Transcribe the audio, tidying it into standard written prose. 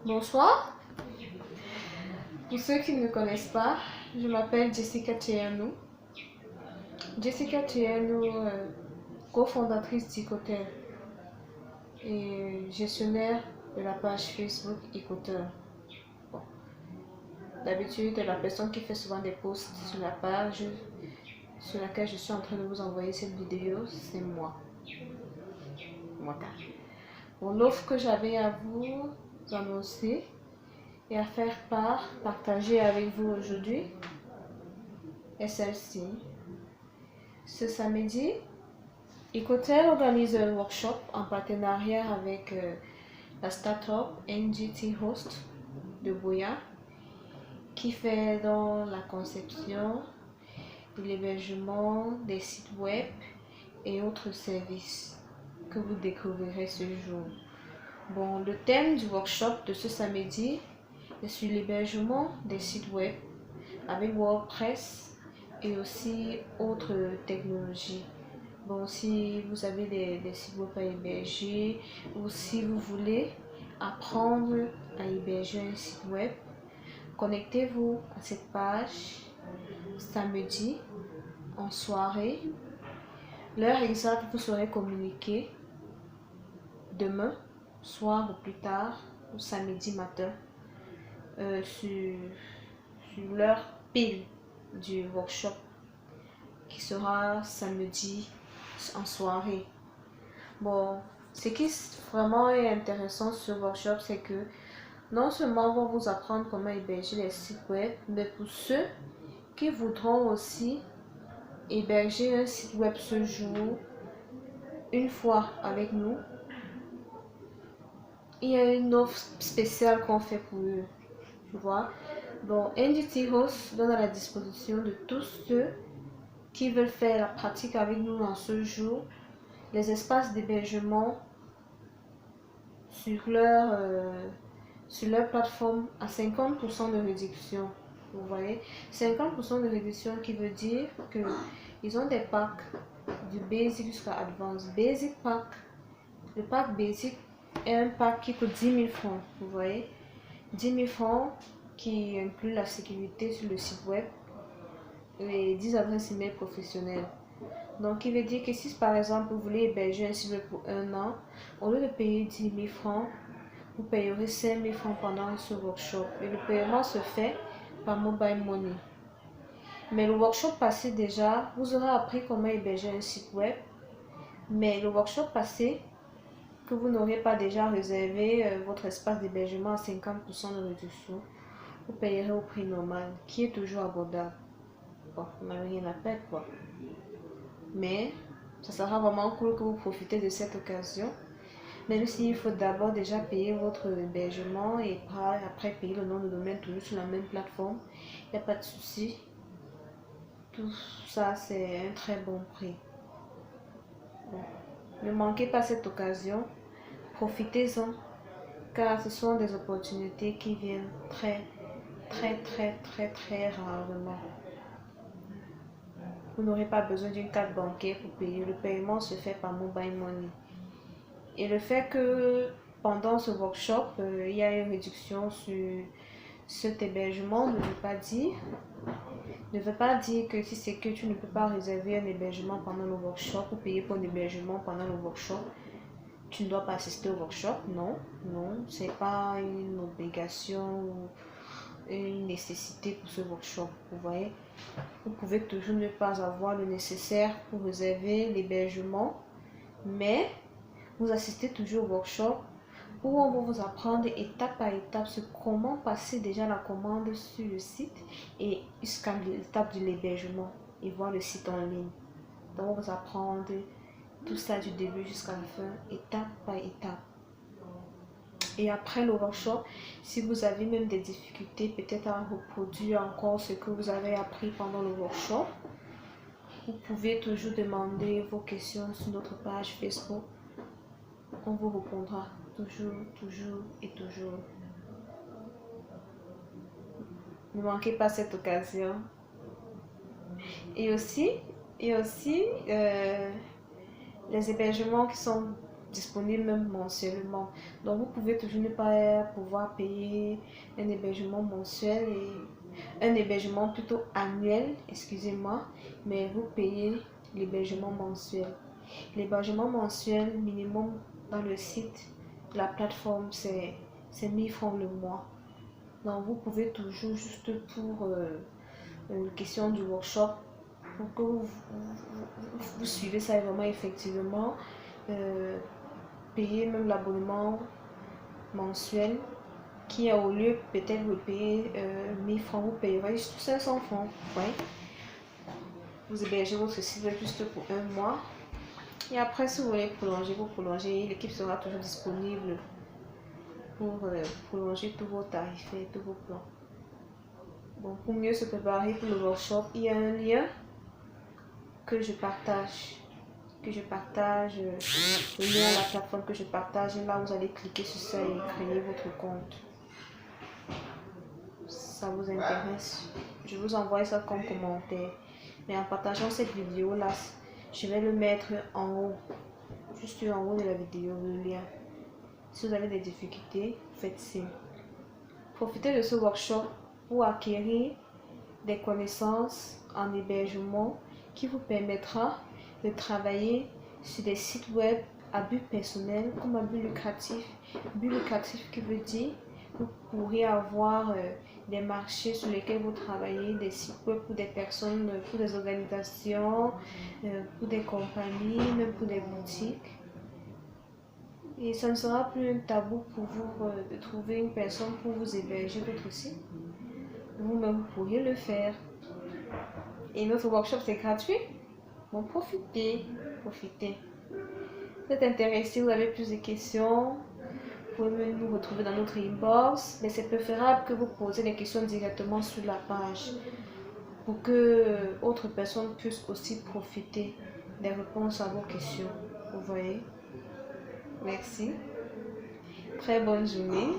Bonsoir, pour ceux qui ne me connaissent pas, je m'appelle Jessica Tcheyanou. Jessica Tcheyanou, cofondatrice d'Icotel et gestionnaire de la page Facebook Icotel. Bon. D'habitude, la personne qui fait souvent des posts sur la page sur laquelle je suis en train de vous envoyer cette vidéo, c'est moi. Voilà. Bon, l'offre que j'avais à vous annoncer et à faire partager avec vous aujourd'hui est celle-ci. Ce samedi, Icotel organise un workshop en partenariat avec la start-up NGT Host de Boya qui fait dans la conception, l'hébergement des sites web et autres services que vous découvrirez ce jour. Bon, le thème du workshop de ce samedi est sur l'hébergement des sites web avec WordPress et aussi autres technologies. Bon, si vous avez des sites web à héberger ou si vous voulez apprendre à héberger un site web, connectez-vous à cette page samedi en soirée. L'heure exacte vous serez communiquée demain soir ou plus tard, ou samedi matin, sur l'heure pile du workshop qui sera samedi en soirée. Bon, ce qui vraiment est intéressant sur ce workshop, c'est que non seulement on va vous apprendre comment héberger les sites web, mais pour ceux qui voudront aussi héberger un site web ce jour, une fois avec nous, il y a une offre spéciale qu'on fait pour eux. Tu vois? Bon, NGT Host donne à la disposition de tous ceux qui veulent faire la pratique avec nous en ce jour les espaces d'hébergement sur leur plateforme à 50% de réduction. Vous voyez, 50% de réduction qui veut dire que ils ont des packs du basic jusqu'à advanced. Basic pack, le pack basic est un pack qui coûte 10 000 francs. Vous voyez, 10 000 francs qui inclut la sécurité sur le site web, les 10 adresses email professionnelles. Donc, il veut dire que si par exemple vous voulez héberger un site web pour un an, au lieu de payer 10 000 francs, vous payerez 5 000 francs pendant ce workshop. Et le paiement se fait par mobile money. Mais le workshop passé déjà, vous aurez appris comment héberger un site web. Mais le workshop passé, que vous n'aurez pas déjà réservé votre espace d'hébergement à 50% de réduction, vous payerez au prix normal, qui est toujours abordable. Bon, vous n'avez rien à perdre, quoi. Mais ça sera vraiment cool que vous profitez de cette occasion. Même s'il faut d'abord déjà payer votre hébergement et après payer le nom de domaine toujours sur la même plateforme, il n'y a pas de souci. Tout ça, c'est un très bon prix. Bon. Ne manquez pas cette occasion. Profitez-en, car ce sont des opportunités qui viennent très rarement. Vous n'aurez pas besoin d'une carte bancaire pour payer. Le paiement se fait par mobile money. Et le fait que pendant ce workshop, il y a une réduction sur cet hébergement ne veut pas dire que si c'est que tu ne peux pas réserver un hébergement pendant le workshop ou payer pour un hébergement pendant le workshop, tu ne dois pas assister au workshop. Non, c'est pas une obligation ou une nécessité pour ce workshop. Vous voyez, vous pouvez toujours ne pas avoir le nécessaire pour réserver l'hébergement, mais vous assistez toujours au workshop où on va vous apprendre étape par étape sur comment passer déjà la commande sur le site et jusqu'à l'étape de l'hébergement et voir le site en ligne. Donc, on va vous apprendre tout ça du début jusqu'à la fin, étape par étape. Et après le workshop, si vous avez même des difficultés peut-être à reproduire encore ce que vous avez appris pendant le workshop, vous pouvez toujours demander vos questions sur notre page Facebook. On vous répondra toujours et toujours. Ne manquez pas cette occasion. Et aussi les hébergements qui sont disponible même mensuellement. Donc vous pouvez toujours ne pas pouvoir payer un hébergement mensuel et un hébergement plutôt annuel, excusez-moi, mais vous payez l'hébergement mensuel. L'hébergement mensuel minimum dans le site, la plateforme, c'est 1000 francs le mois. Donc vous pouvez toujours, juste pour une question du workshop, pour que vous suivez ça vraiment effectivement, payer même l'abonnement mensuel qui a au lieu peut-être de payer 1000 francs, vous payerez juste 500 francs. Ouais. Vous hébergez votre site juste pour un mois. Et après, si vous voulez prolonger, vous prolongez. L'équipe sera toujours disponible pour prolonger tous vos tarifs et tous vos plans. Bon, pour mieux se préparer pour le workshop, il y a un lien que je partage. Le lien à la plateforme que je partage. Et là, vous allez cliquer sur ça et créer votre compte. Ça vous intéresse, je vous envoie ça comme commentaire. Mais en partageant cette vidéo là, je vais le mettre en haut, juste en haut de la vidéo, le lien. Si vous avez des difficultés, faites signe. Profitez de ce workshop pour acquérir des connaissances en hébergement qui vous permettra de travailler sur des sites web à but personnel comme à but lucratif. But lucratif qui veut dire vous pourriez avoir des marchés sur lesquels vous travaillez, des sites web pour des personnes, pour des organisations, pour des compagnies, même pour des boutiques. Et ça ne sera plus un tabou pour vous de trouver une personne pour vous héberger votre site. Vous-même, vous pourriez le faire. Et notre workshop, c'est gratuit. Bon, profitez. Vous êtes intéressé, vous avez plus de questions, vous pouvez nous retrouver dans notre inbox. Mais c'est préférable que vous posez les questions directement sur la page pour que autres personnes puissent aussi profiter des réponses à vos questions. Vous voyez? Merci. Très bonne journée.